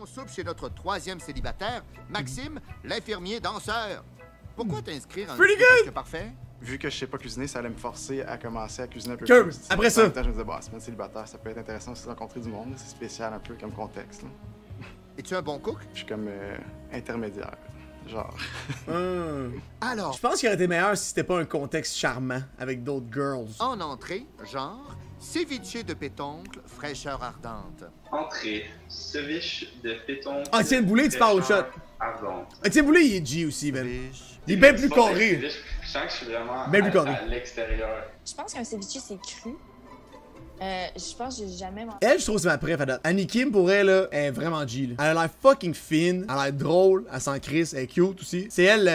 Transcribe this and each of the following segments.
soupe chez notre troisième célibataire, Maxime, l'infirmier danseur. Pourquoi t'inscrire en Pretty good! Parfait. Vu que je sais pas cuisiner, ça allait me forcer à commencer à cuisiner un peu Cool. plus. Après ça. En même temps, je me disais, bah, semaine célibataire, ça peut être intéressant aussi de rencontrer du monde. C'est spécial un peu comme contexte. Là. Es-tu un bon cook? Je suis comme intermédiaire. Genre. Alors, Je pense qu'il aurait été meilleur si c'était pas un contexte charmant avec d'autres girls. en entrée, genre, ceviche de pétoncle, fraîcheur ardente. Entrée, ceviche de pétoncle. Ah, Étienne Boulay, tu parles au fraîcheur shot. ardente. Étienne Boulay, il est G aussi, man. Ceviche. Il est bien plus C'est pas carré. ceviche, je sens que je suis vraiment Bien plus carré. à l'extérieur. Je pense qu'un ceviche, c'est cru. Je pense que j'ai jamais mangé. Elle, je trouve que c'est ma préf à date. Annie Kim, pour elle, là, elle est vraiment G, là. Elle a l'air fucking fine, elle a l'air drôle, elle s'en crisse, elle est cute aussi. C'est elle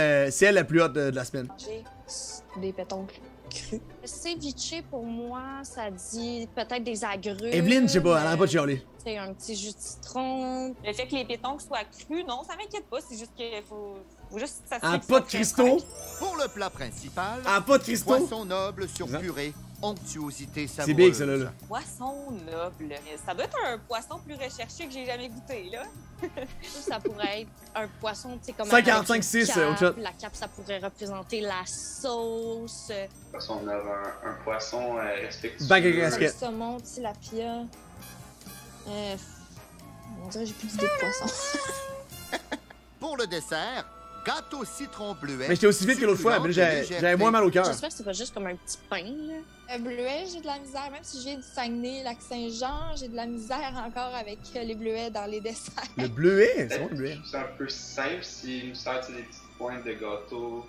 la plus haute de la semaine. Des pétoncles crus. Ceviche, pour moi, ça dit peut-être des agrumes. Evelyne, je sais pas, elle arrête pas de chialer. C'est un petit jus de citron. Le fait que les pétoncles soient crus, non, ça m'inquiète pas. C'est juste qu'il faut juste s'assurer Ah, que pas de ça cristaux. Pour le plat principal, Ah, pas de cristaux. poisson noble sur purée, onctuosité savoureuse. C'est big, ça, là. Poisson noble. Mais ça doit être un poisson plus recherché que j'ai jamais goûté, là. Ça pourrait être un poisson, tu sais, comme 5,45,6, avec une au chat. cape. La cape, ça pourrait représenter la sauce. Poisson neuf, un poisson respectueux. Bague à Le casquette. saumon, tilapia. On dirait que j'ai plus d'idées de poisson. Pour le dessert, gâteau citron bleuet. Mais j'étais aussi vite que l'autre fois, mais là, j'avais moins mal au cœur. J'espère que c'est pas juste comme un petit pain, là. Bleuet, j'ai de la misère. Même si j'ai du Saguenay, Lac-Saint-Jean, j'ai de la misère encore avec les bleuets dans les desserts. Le bleuet, c'est bon le bleuet. C'est un peu simple s'il nous sert des petites pointes de gâteau.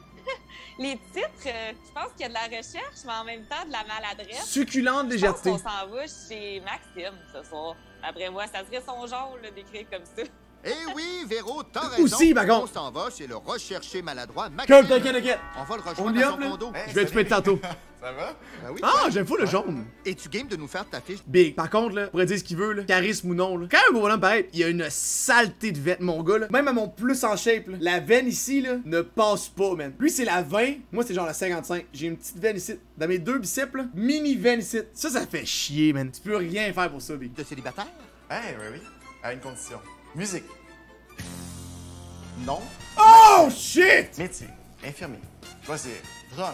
Les titres, je pense qu'il y a de la recherche, mais en même temps de la maladresse. Succulente Je pense légèreté. qu'on s'en va chez Maxime ce soir. Après moi, ça serait son genre là, d'écrire comme ça. Eh oui, Véro, t'as raison. Aussi, par contre. On s'en va chez le recherché maladroit Maxime. Comme t'inquiète. On va le On rejoindre y dans hop, son là. condo. Je vais te mettre tantôt. Ça va? Ben oui. Ah, j'aime fou le jaune. Es-tu game de nous faire ta fiche? Big. Par contre, là, on pourrait dire ce qu'il veut, là, charisme ou non, là. Quand même, un beau bonhomme pareil, il y a une saleté de veine, mon gars, là. Même à mon plus en shape, là, la veine ici, là, ne passe pas, man. Lui, c'est la 20, moi, c'est genre la 55. J'ai une petite veine ici. Dans mes deux biceps, là, mini veine ici. Ça fait chier, man. Tu peux rien faire pour ça, Big. De célibataire? Eh oui, oui. À une condition. Musique. Non. Oh, shit! Métier. Infirmier. Choisir. Drum.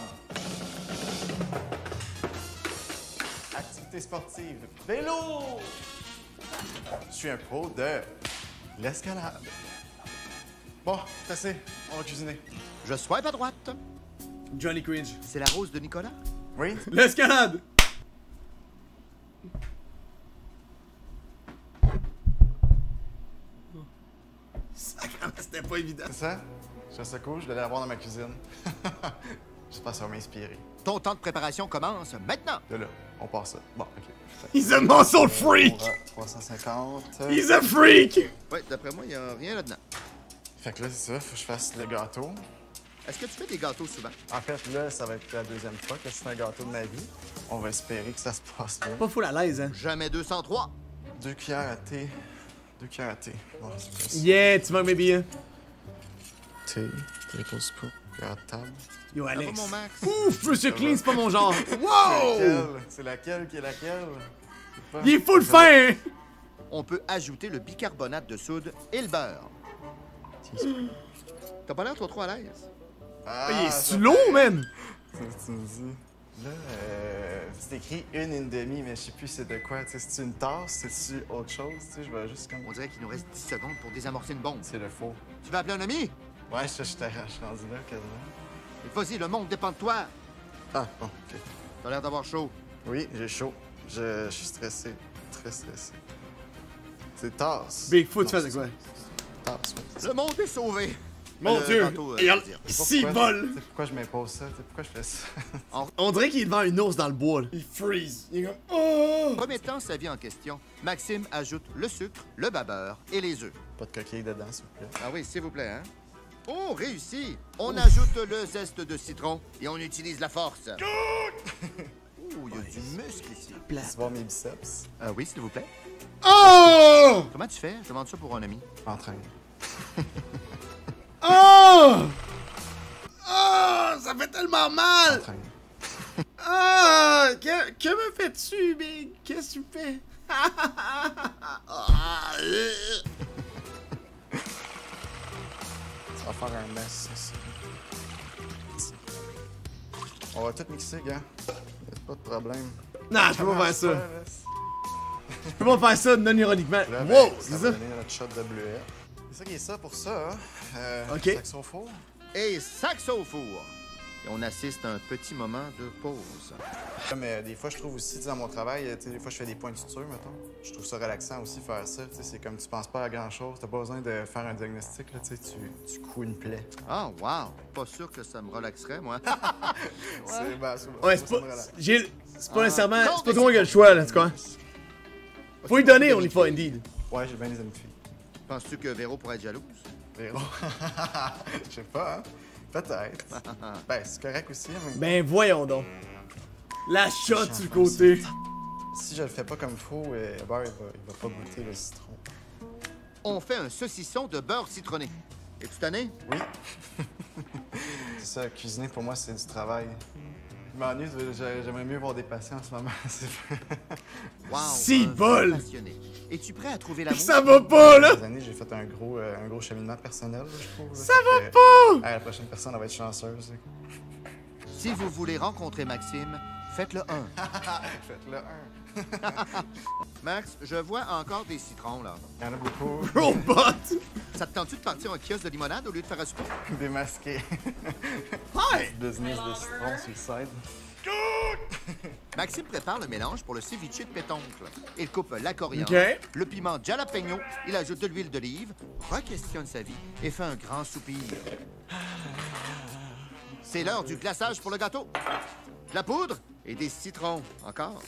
Activité sportive. Vélo. Je suis un pro de l'escalade. Bon, c'est assez. On va cuisiner. Je swipe à droite. Johnny Cringe. C'est la rose de Nicolas? Oui? L'escalade! C'était pas évident. C'est ça? Je fais ça cool, je vais aller la voir dans ma cuisine. J'espère que ça va m'inspirer. Ton temps de préparation commence maintenant. De là, on part ça. Bon, OK. He's a muscle freak! 350. He's a freak! Ouais, d'après moi, il n'y a rien là-dedans. Fait que là, c'est ça, faut que je fasse le gâteau. Est-ce que tu fais des gâteaux souvent? En fait, là, ça va être la deuxième fois que c'est un gâteau de ma vie. On va espérer que ça se passe bien. Pas full à l'aise, hein. Jamais 203. 2 cuillères à thé. 2 cuillères à thé. Bon, c'est facile. Yeah, tu manques mes billets. Thé, tablespoon, cuillère à table. Yo, Ça va, Alex. mon Max? Ouf, Monsieur Clean, c'est pas mon genre. Wow! C'est laquelle qui est laquelle? C'est pas- Il est full fin! On peut ajouter le bicarbonate de soude et le beurre. T'as pas l'air trop à l'aise. Ah, Il est ça slow, fait- man! Tu me dis. Là, c'est écrit une et demi, mais je sais plus c'est de quoi. Tu sais, c'est-tu une tasse? C'est-tu autre chose? Tu sais, je vais juste comme. On dirait qu'il nous reste 10 secondes pour désamorcer une bombe. C'est le faux. Tu vas appeler un ami? Ouais, je suis rendu là quasiment. Vas-y, le monde dépend de toi. Ah, bon, ok. T'as l'air d'avoir chaud. Oui, j'ai chaud. Je suis stressé. Très stressé. C'est tasse. Big, faut que tu Non, fasses de quoi? Tasse, oui. Le monde est sauvé. Mon Le Dieu! gâteau, Et regarde, je veux dire. s'il Pourquoi- vole! tu sais pourquoi je m'impose ça? Tu sais pourquoi je fais ça? On dirait qu'il est devant une ours dans le bois, là. Il freeze. Il est comme. Oh! Remettant sa vie en question, Maxime ajoute le sucre, le babeur et les œufs. Pas de coquille dedans, s'il vous plaît. Ah oui, s'il vous plaît, hein? Oh, réussi! On ajoute le zeste de citron et on utilise la force. Oh, il y a du muscle ici. Tu vois mes biceps? Oui, s'il vous plaît. Oh! Comment tu fais? Je demande ça pour un ami. Entraîne. Oh! Oh! Ça fait tellement mal! Entraîne. Ah! Que me fais-tu, Big? Qu'est-ce que tu fais? faire un mess, ça. On va tout mixer, gars. Pas de problème. Non, je peux pas faire ça. là. Je peux pas faire ça non ironiquement. Là, Wow, ben, c'est ça ça? va donner notre shot de bleuet. C'est ça qui est ça pour ça, hein? Ok. Saxophone. Et sax au four. Et on assiste à un petit moment de pause. Mais des fois, je trouve aussi, tu sais, dans mon travail, tu sais, des fois, je fais des points de suture, mettons. Je trouve ça relaxant aussi, faire ça. Tu sais, c'est comme tu penses pas à grand-chose. T'as pas besoin de faire un diagnostic, là, tu sais, tu couds une plaie. Ah, wow! Pas sûr que ça me relaxerait, moi. C'est ben, Ouais, ça c'est me pas. relaxe. C'est pas nécessairement. C'est pas tout le monde qui a le choix, là, tu comprends? Faut lui donner, on y fait indeed. Ouais, j'ai bien des amis filles. Penses-tu que Véro pourrait être jalouse? Véro. Je sais pas, hein? Peut-être. Ben, c'est correct aussi, mais... Ben voyons donc. La shot sur le côté. Si je le fais pas comme faut, Hubert, il va pas goûter le citron. On fait un saucisson de beurre citronné. Es-tu tanné? Oui. C'est ça, cuisiner pour moi, c'est du travail. Je m'ennuie, j'aimerais mieux voir des patients en ce moment. Wow! Si un bol! passionné. Es-tu prêt à trouver l'amour? Ça va pas, là! Des années, j'ai fait un gros cheminement personnel, là, je trouve. Là. Ça Fait va que, pas! la prochaine personne, elle va être chanceuse. Si vous voulez rencontrer Maxime, faites-le un. Faites-le un. Max, je vois encore des citrons, là. Il y en a beaucoup. Robot! Ça te tente-tu de partir en kiosque de limonade au lieu de faire un souper? Démasqués. Hi! Business de citron sur le side. Maxime prépare le mélange pour le ceviche de pétoncle. Il coupe la coriandre, Ok. le piment jalapeno, il ajoute de l'huile d'olive, re-questionne sa vie et fait un grand soupir. C'est l'heure du glaçage pour le gâteau. De la poudre et des citrons. Encore.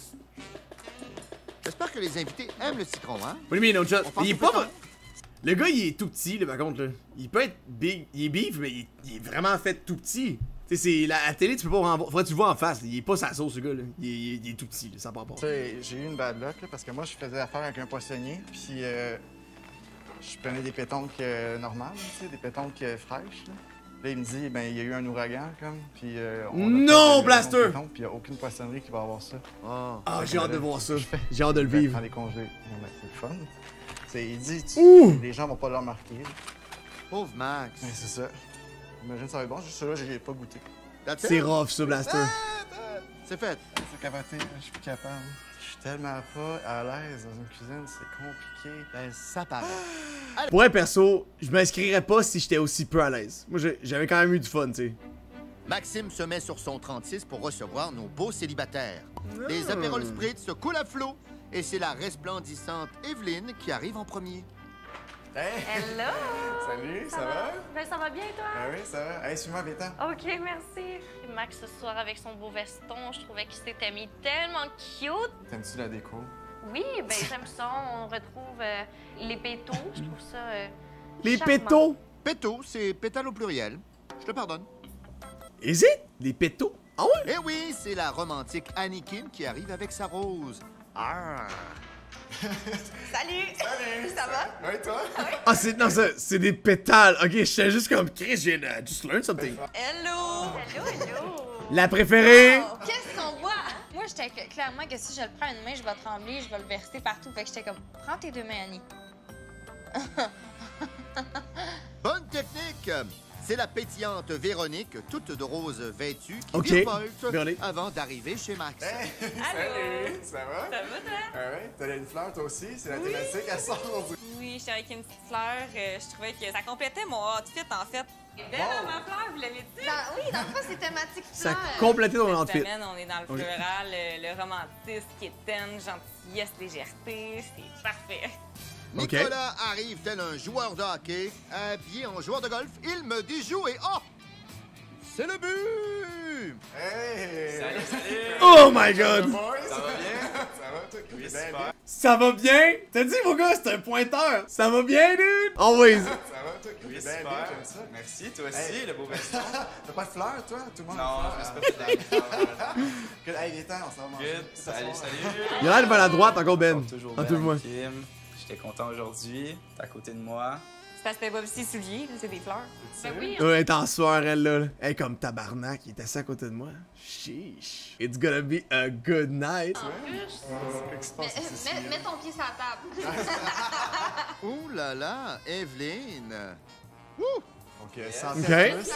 J'espère que les invités aiment le citron, hein? What do you mean, no shot? On pense Il est au pas. pétanque. Le gars, il est tout petit, là, par contre, là. Il peut être big. Il est big, mais il est vraiment fait tout petit. Tu sais, c'est. À la télé, tu peux pas. Faudrait que tu le vois en face. Là. Il est pas sa sauce, ce gars, là. Il est tout petit, là. Ça part pas. Tu sais, j'ai eu une bad luck, là, parce que moi, je faisais affaire avec un poissonnier, puis je prenais des pétoncles normales, tu sais, des pétoncles fraîches, là. Là, il me dit, ben, il y a eu un ouragan, comme, puis on a Non, pas Blaster! de pétoncles, puis il n'y a aucune poissonnerie qui va avoir ça. Oh. Ah, j'ai hâte de voir ça. J'ai hâte de le vivre. Prends des congés. Ouais, ben, c'est le fun. C'est, il dit, Ouh! les gens vont pas le remarquer. Pauvre Max. Ouais, c'est ça. J'imagine que ça va être bon, juste celui-là, j'ai pas goûté. That's it? C'est rough, ça, Blaster. C'est fait. C'est capoté, je suis plus capable. Je suis tellement pas à l'aise dans une cuisine, c'est compliqué. Ben, ça paraît. Pour un perso, je m'inscrirais pas si j'étais aussi peu à l'aise. Moi, j'avais quand même eu du fun, tu sais. Maxime se met sur son 36 pour recevoir nos beaux célibataires. Les apérols spritz se coulent à flot et c'est la resplendissante Evelyne qui arrive en premier. Hey! Hello! Salut, ça va? Ben, ça va bien, toi? Ah oui, ça va. Hey, suis-moi, Bétan. OK, merci. Max, ce soir, avec son beau veston, je trouvais qu'il s'était mis tellement cute. T'aimes-tu la déco? Oui, ben j'aime ça. On retrouve les pétos. Je trouve ça Les charmant. pétos! Péto, c'est pétale au pluriel. Je te pardonne. Is it? Les pétos? Ah ouais? Eh oui, c'est la romantique Anakin qui arrive avec sa rose. Ah! Salut! Ça va? Oui, toi? Ah, non, c'est des pétales. Ok, j'étais juste comme Chris, j'ai just learned something. Hello! Hello, hello! La préférée? Oh, qu'est-ce qu'on voit? Moi, j'étais clairement que si je le prends à une main, je vais trembler, je vais le verser partout. Fait que j'étais comme, prends tes deux mains, Annie. Bonne technique! C'est la pétillante Véronique, toute de rose vêtue, qui Ok, virevolte Véronique. avant d'arriver chez Max. Allô? Ça va? Ça va, toi? Ah ouais? T'as une fleur, toi aussi? C'est la thématique, elle sort du... Oui, j'étais avec une petite fleur. Je trouvais que ça complétait mon outfit, en fait. Belle, ma fleur, vous l'avez dit? Oui, dans le fond, c'est thématique Ça fleur. complétait ton Cette outfit. semaine, on est dans le floral, le romantisme, quétaine, gentillesse, légèreté. C'est parfait. Ok. Nicolas arrive tel un joueur de hockey, habillé en joueur de golf. Il me déjoue et oh! C'est le but! Hey! Salut! Oh my god! Boys? Ça va bien? Ça va, toi? Oui, Ben, super. Ça va bien? T'as dit, mon gars, c'est un pointeur. Ça va bien, dude? Always. Ça va, toi? Oui, Ben, super. bien, j'aime ça. Merci, toi aussi, Hey. le beau veston. T'as pas de fleurs, toi? Tout le monde Non, a je des me suis fleurs. pas fait d'amis. Good. Hey, viens, on s'en va manger. Good, salut, Ça salut. Il a l'air de vers la droite, encore Ben. Comme toujours En tout le bien, moins. Kim. J'étais content aujourd'hui. T'es à côté de moi. C'est parce que c'était pas aussi soulier, c'est des fleurs. Ben oui, Ouais, elle est en sueur, elle, là. Elle est comme tabarnak, il est assis à côté de moi. Sheesh. It's gonna be a good night. Qu'est-ce qui se passe ici? Mets ton pied sur la table. Ouh là là, Evelyne! Ouh! Donc, santé Ok. à tous.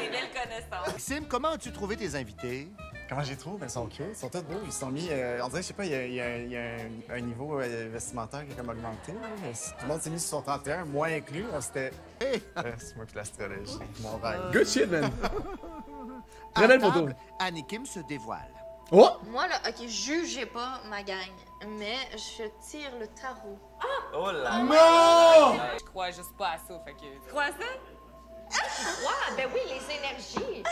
Des belles connaissances. Maxime, comment as-tu trouvé tes invités? Comment j'ai trouvé? Ben, ils sont cute, ils sont tous beaux. Ils se sont mis, on dirait, je sais pas, il y a un niveau vestimentaire qui est comme augmenté. Là. Tout le monde s'est mis sur son 31, moi inclus. C'était. C'est moi qui l'astrologie, mon rêve. Good shit, man. Très belle À photo. table, Anakim se dévoile. Oh! Moi, là, OK, jugez pas ma gang, mais je tire le tarot. Oh là! Non! Je crois juste pas à ça, fait que... Tu crois à ça? Ben oui, les énergies.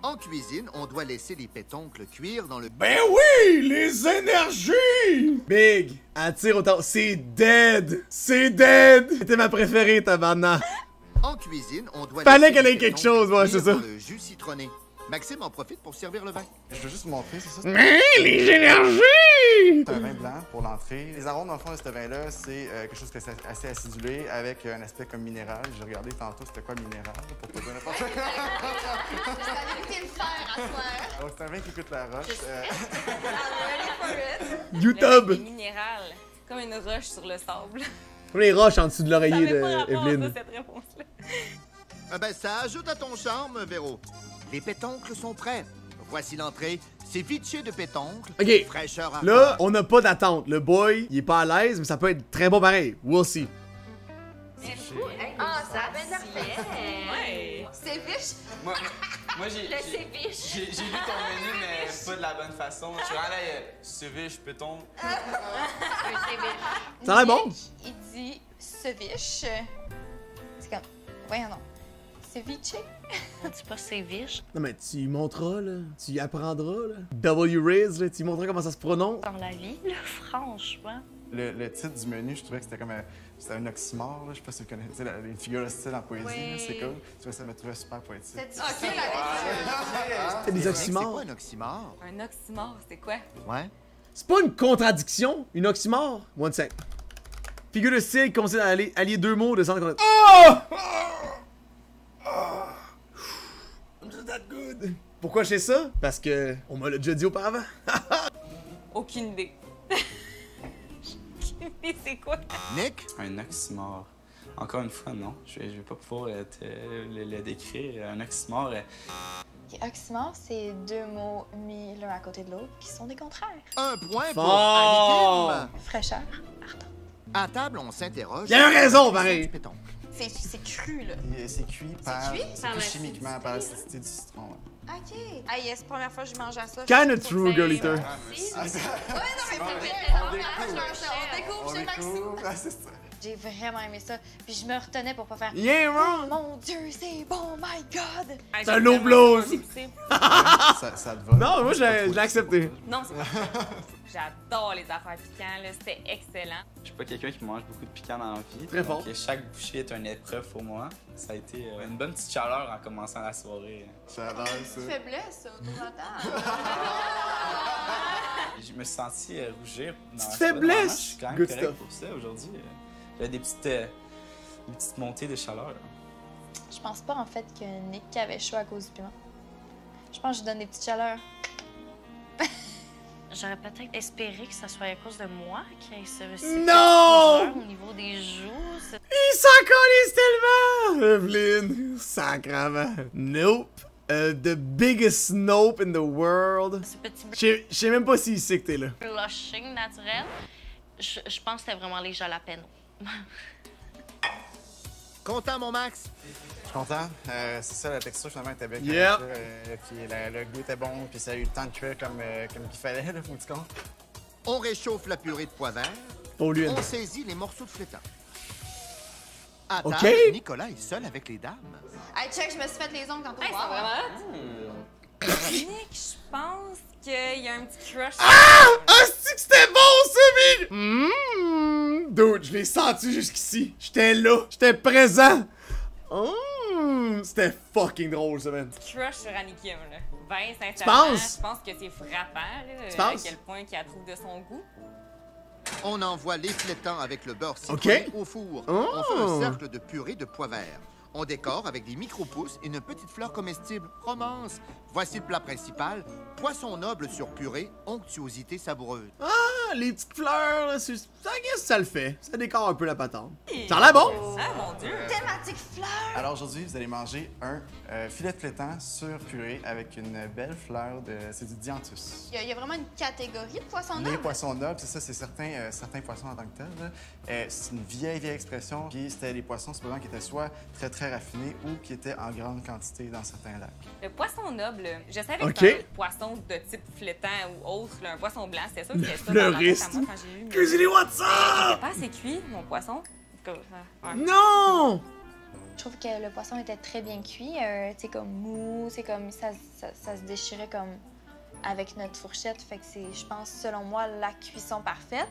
En cuisine, on doit laisser les pétoncles cuire dans le... Ben oui! Les énergies! Big! Elle tire autant. C'est dead! C'est dead! C'était ma préférée, tabarnak. En cuisine, on doit Fallait laisser qu'elle les ait quelque pétoncles chose, ouais, cuire c'est ça. dans le jus citronné. Maxime en profite pour servir le vin. Je veux juste vous montrer, c'est ça? Les énergies! C'est un vin blanc pour l'entrée. Les arômes, dans le fond, de ce vin-là, c'est quelque chose qui est assez acidulé avec un aspect comme minéral. J'ai regardé tantôt c'était quoi minéral, pour pas dire n'importe quoi. Je savais qu'il le faire à soir. Donc, c'est un vin qui coûte la roche. I'm ready for it. YouTube! Le minéral, comme une roche sur le sable. Comme les roches en dessous de Ça l'oreiller avait pas rapport à d'Evelyne. ça, cette réponse-là. Ben, ça ajoute à ton charme, Véro. Les pétoncles sont prêts. Voici l'entrée. ceviche de pétoncles. Ok. Fraîcheur à Là, on n'a pas d'attente. Le boy, il est pas à l'aise, mais ça peut être très bon pareil. We'll see. Ah, ça va parfait. Ouais. C'est fiche. Moi j'ai Le séviche. vu ton menu, mais pas de la bonne façon. Je suis allé ceviche, péton. Un séviche. Ça a l'air bon. Il dit ceviche. C'est comme, voyons non. Ceviche. On dit pas séviche. Non, mais tu y montreras, là. Tu y apprendras, là. W-Riz, là. Tu y montreras comment ça se prononce. Dans la vie, là, franchement. Le titre du menu, je trouvais que c'était comme c'était un oxymore. Là. Je sais pas si vous connaissez une figure de style en poésie. Oui. là, c'est cool. Tu vois, ça me trouvait super poétique. C'est difficile à C'est des C'est oxymores. quoi un oxymore? Un oxymore, c'est quoi? Ouais. C'est pas une contradiction, une oxymore. One sec. Figure de style qui consiste à allier deux mots de sens contraire. Oh! I'm just that good. Pourquoi je fais ça? Parce que on me l'a déjà dit auparavant. Aucune idée. Aucune idée, c'est quoi? Nick? Un oxymore. Encore une fois, non. Je vais pas pouvoir te le décrire. Un oxymore, Oxymore, c'est deux mots mis l'un à côté de l'autre qui sont des contraires. Un point pour Fort! Anakim. Fraîcheur. À table, on s'interroge. Il a raison, pareil. Du pétoncle. C'est cru, là. C'est cuit par. cuit? C'est Par cuit la chimiquement par l'acidité du citron. Ouais. OK. Ah yes, première fois que je mange à ça. Kinda true, girl eater. Ouais, non, mais c'est vrai. On découvre chez Maxime. Ah, c'est ça. J'ai vraiment aimé ça. Puis je me retenais pour pas faire. Yeah, Oh wrong. mon Dieu, c'est bon, my God! Ah, C'est un j'ai low tellement blows. épicé. Ça te va? Non, moi, je l'ai accepté. Non, c'est pas ça. J'adore les affaires piquantes, là. C'était excellent. je suis pas quelqu'un qui mange beaucoup de piquant dans la vie. Très fort. Donc, chaque bouchée est une épreuve pour moi. Ça a été une bonne petite chaleur en commençant la soirée. J'adore ça. Faiblesse autour de la table. Je me suis senti rougir. dans la Faiblesse! soirée. Je suis quand même Good correct stuff. pour ça aujourd'hui. J'avais des petites montées de chaleur. là. Je pense pas en fait que Nick avait chaud à cause du piment. Je pense que je donne des petites chaleurs. J'aurais peut-être espéré que ça soit à cause de moi qu'il y ait ce petit Non! rougeur au niveau des joues. Il s'en calisse tellement! Evelyn, sacrement. Nope. The biggest nope in the world. Ce petit Je sais même pas s'il sait que t'es là. blushing naturel. Je pense que c'était vraiment les jalapenos. Content, mon Max? Je suis content. C'est ça, la texture finalement était bien. Yep. Puis le goût était bon, puis ça a eu le temps de cuire comme il fallait, là, faut que tu comptes. On réchauffe la purée de pois vert. Pour lui. On saisit les morceaux de flétan. À Ok. table, Nicolas est seul avec les dames. Hey, check, je me suis fait les ongles tantôt. Hey, c'est Wow. vraiment hot. Nick, je pense qu'il y a un petit crush. Ah, c'est que c'était bon, ça, Big! Dude, je l'ai senti jusqu'ici. J'étais là. J'étais présent. C'était fucking drôle, ça, man. Crush sur Anakim, là. Ben, sincèrement, penses? je pense que c'est frappant, là, Tu à penses? quel point qu'il la trouve de son goût. On envoie les flétans avec le beurre citronné au four. Oh. On fait un cercle de purée de pois verts. On décore avec des micro-pousses et une petite fleur comestible. Romance! Voici le plat principal. Poisson noble sur purée, onctuosité savoureuse. les petites fleurs, là, ça, ça le fait. Ça décore un peu la patente. Ça a l'air bon! Ah, mon Dieu! Thématique fleurs! Alors aujourd'hui, vous allez manger un filet de flétan sur purée avec une belle fleur de... C'est du dianthus. Il y a vraiment une catégorie de poissons Les nobles. poissons nobles, c'est ça, c'est certains poissons en tant que tels. C'est une vieille expression. Puis c'était des poissons, supposons, qui étaient soit très, très raffinés ou qui étaient en grande quantité dans certains lacs. Le poisson noble, je savais Ok. que c'était un poisson de type flétan ou autre, là, un poisson blanc, c'était sûr que c'était ça dans ma tête à moi quand j'ai vu. Cuisine what's Il était up? pas assez cuit, mon poisson. En tout cas, ouais. Non! Je trouve que le poisson était très bien cuit. C'est comme mou, c'est comme ça se déchirait comme avec notre fourchette. Fait que c'est, je pense, selon moi, la cuisson parfaite.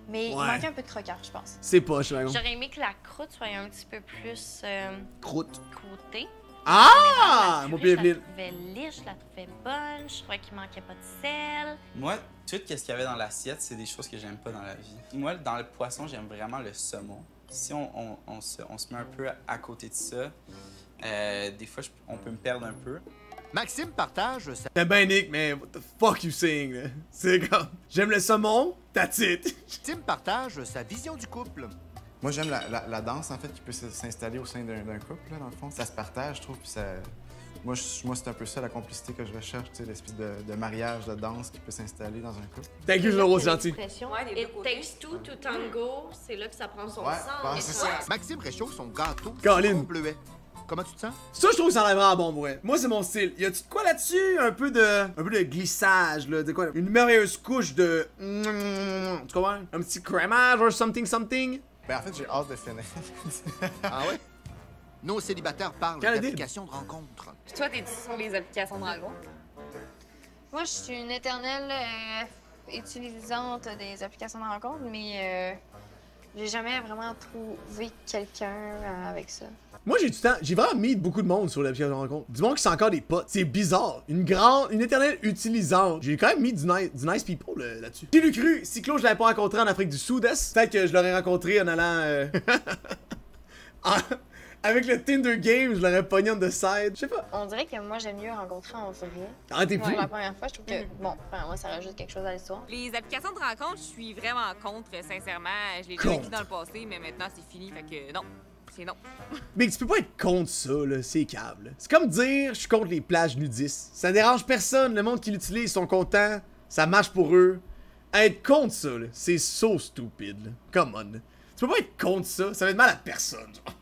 Mais il Ouais. manquait un peu de croquant, je pense. C'est poche, par exemple. J'aurais aimé que la croûte soit un petit peu plus Croûte. croûtée. Ah! Mon pied Je la Evelyne. trouvais lisse, je la trouvais bonne, je trouvais qu'il manquait pas de sel. Moi, tout ce qu'il y avait dans l'assiette, c'est des choses que j'aime pas dans la vie. Moi, dans le poisson, j'aime vraiment le saumon. Si on se met un peu à côté de ça, des fois, on peut me perdre un peu. Maxime partage sa T'es ben Nick, mais what the fuck you saying, là? C'est comme, j'aime le saumon, that's it. vision du couple. Moi, j'aime la danse, en fait, qui peut s'installer au sein d'un couple, là, dans le fond. Ça se partage, je trouve, puis ça... Moi, c'est un peu ça, la complicité que je recherche, tu sais, l'esprit de mariage, de danse qui peut s'installer dans un couple. Thank you, Zoro, c'est gentil. Ouais, des deux It côtés. takes two to tango, c'est là que ça prend son Ouais, sens. c'est ça. Maxime réchauffe son gâteau Colin. citron bleuet. Comment tu te sens? Ça, je trouve que ça a l'air vraiment bon, pour vrai. Moi, c'est mon style. Y a-tu de quoi là-dessus? Un peu de glissage, là. De quoi? Une merveilleuse couche de... Tu comprends? Un petit crémage or something? Ben, en fait, j'ai hâte de finir. Ah ouais? Nos célibataires parlent Canadine. d'applications de rencontres. Puis toi, t'es-tu sur les applications de rencontre? Moi, je suis une éternelle utilisante des applications de rencontre, mais j'ai jamais vraiment trouvé quelqu'un avec ça. Moi, j'ai vraiment mis beaucoup de monde sur l'application de rencontre. Du monde qui sont encore des potes. C'est bizarre. Une éternelle utilisante. J'ai quand même mis du nice people là-dessus. Qui l'eût cru? Si Claude, je l'avais pas rencontré en Afrique du Sud-Est, peut-être que je l'aurais rencontré en allant... Avec le Tinder game, je l'aurais pogné on the side. Je sais pas. On dirait que moi, j'aime mieux rencontrer en vrai. Ah, t'es fou? Ouais, la première fois, je trouve que, bon, moi, ça rajoute quelque chose à l'histoire. Les applications de rencontre, je suis vraiment contre, sincèrement. Je l'ai déjà Contre. vécu dans le passé, mais maintenant, c'est fini, fait que non. C'est non. Mais tu peux pas être contre ça, là. C'est câble. C'est comme dire, je suis contre les plages nudistes. Ça dérange personne. Le monde qui l'utilise, ils sont contents. Ça marche pour eux. Être contre ça, là, c'est so stupide, là. Come on. Tu peux pas être contre ça. Ça fait de mal à personne, genre.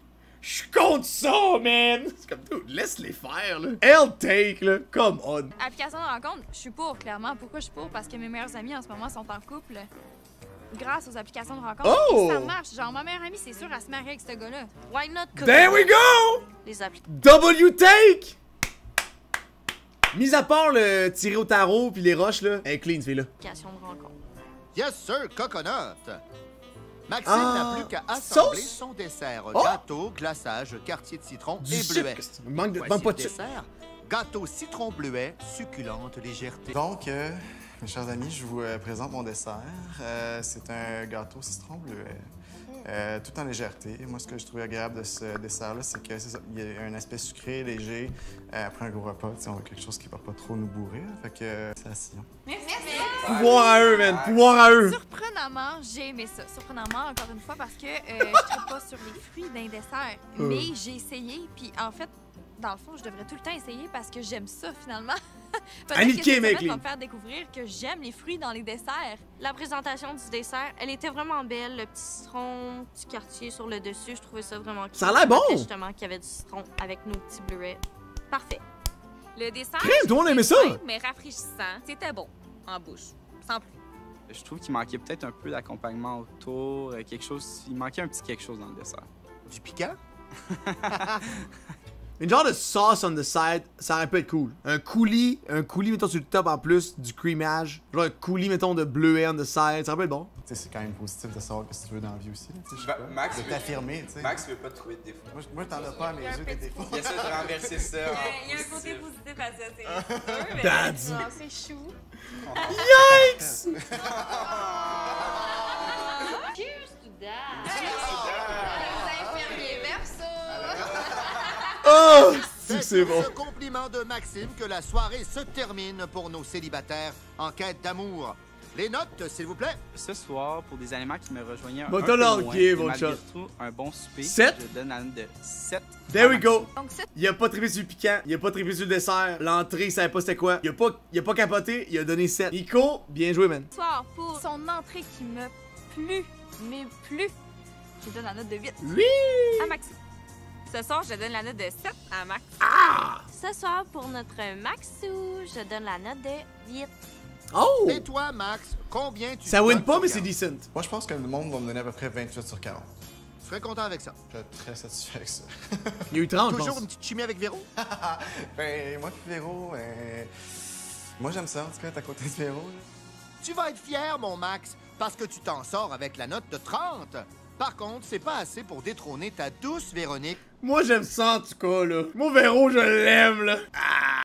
Je suis contre ça, man! C'est comme, dude, laisse-les faire, là. Hell take, là. Come on. Application de rencontre, je suis pour, clairement. Pourquoi je suis pour? Parce que mes meilleurs amis en ce moment sont en couple grâce aux applications de rencontre. Oh! Et ça marche. Genre, ma meilleure amie, c'est sûr, elle se marie avec ce gars-là. Why not? There we go! Les applications. W take! Mis à part le tirer au tarot puis les roches, là. Elle est clean, ce fille-là. de rencontre. Yes, sir, coconut. Maxime Ah, n'a plus qu'à assembler sauce? son dessert. Oh! Gâteau, glaçage, quartier de citron Du et sucre. bleuet. Il manque de... Voici manque pas le de sucre. dessert. Gâteau citron bleuet, succulente légèreté. Donc, mes chers amis, je vous présente mon dessert. C'est un gâteau citron bleuet, tout en légèreté. Moi, ce que je trouve agréable de ce dessert-là, c'est que c'est ça, il y a un aspect sucré, léger. Après un gros repas, on veut quelque chose qui va pas trop nous bourrer. Fait que c'est assis. Pouvoir à eux, man. Pouvoir à eux. Surprenamment, j'ai aimé ça. Surprenamment, encore une fois, parce que je ne pas sur les fruits d'un dessert. Mais j'ai essayé, puis en fait, dans le fond, je devrais tout le temps essayer parce que j'aime ça, finalement. Peut-être Annick que cette mec, semaine va me faire découvrir que j'aime les fruits dans les desserts. La présentation du dessert, elle était vraiment belle. Le petit citron, petit quartier sur le dessus, je trouvais ça vraiment cute. Ça a l'air bon! Après, justement, qu'il y avait du citron avec nos petits bleuets. Parfait. Le dessert, Crème, tout le monde aimait ça! simple, mais rafraîchissant. C'était bon, en bouche, sans plus. Je trouve qu'il manquait peut-être un peu d'accompagnement autour, quelque chose. Il manquait un petit quelque chose dans le dessert. Du piquant? Une genre de sauce on the side, ça aurait pu être cool. Un coulis, mettons, sur le top en plus, du creamage. Genre un coulis, mettons, de bleuet on the side, ça aurait pu être bon. Tu sais, c'est quand même positif de savoir ce que tu veux dans la vie aussi. Là, tu sais, je sais pas, Max de veut- t'affirmer, tu sais. Max veut pas trouver de défaut. Moi t'en as pas à mes yeux des défauts. Il essaie de renverser ça. Il y a un côté positif à ça, c'est sûr, mais... Daddy. Ah, c'est chou. Yikes! Cheers to that! Les infirmiers verso. Oh! C'est C'est bon. ce compliment de Maxime que la soirée se termine pour nos célibataires en quête d'amour. Les notes, s'il vous plaît. Ce soir, pour des aliments qui me rejoignaient un Bon, peu t'as loin, largué, mais mon malgré chat. tout, un bon souper, 7? je donne la note de 7. There we go. Donc, ça, Il a pas trippé sur le piquant, il a pas trippé sur le dessert, l'entrée, il savait pas c'était quoi. Il a pas capoté, il a donné 7. Nico, bien joué, man. ce soir, pour son entrée qui me plut, mais plus, je donne la note de 8 Oui! à Maxi. Ce soir, je donne la note de 7 à Max. Ce soir, pour notre Maxou, je donne la note de 8. Oh! Et toi, Max, combien tu Ça donnes win pas, sur mais c'est 40? decent. Moi, je pense que le monde va me donner à peu près 28 sur 40. Je serais content avec ça. Je suis très satisfait avec ça. Il y a eu 30, je Toujours pense. une petite chimie avec Véro? Ben, moi puis Véro, ben... Moi, j'aime ça, en tout cas, être à côté de Véro. Là. Tu vas être fier, mon Max, parce que tu t'en sors avec la note de 30. Par contre, c'est pas assez pour détrôner ta douce Véronique. Moi, j'aime ça, en tout cas, là. Mon Véro, je l'aime, là. Ah!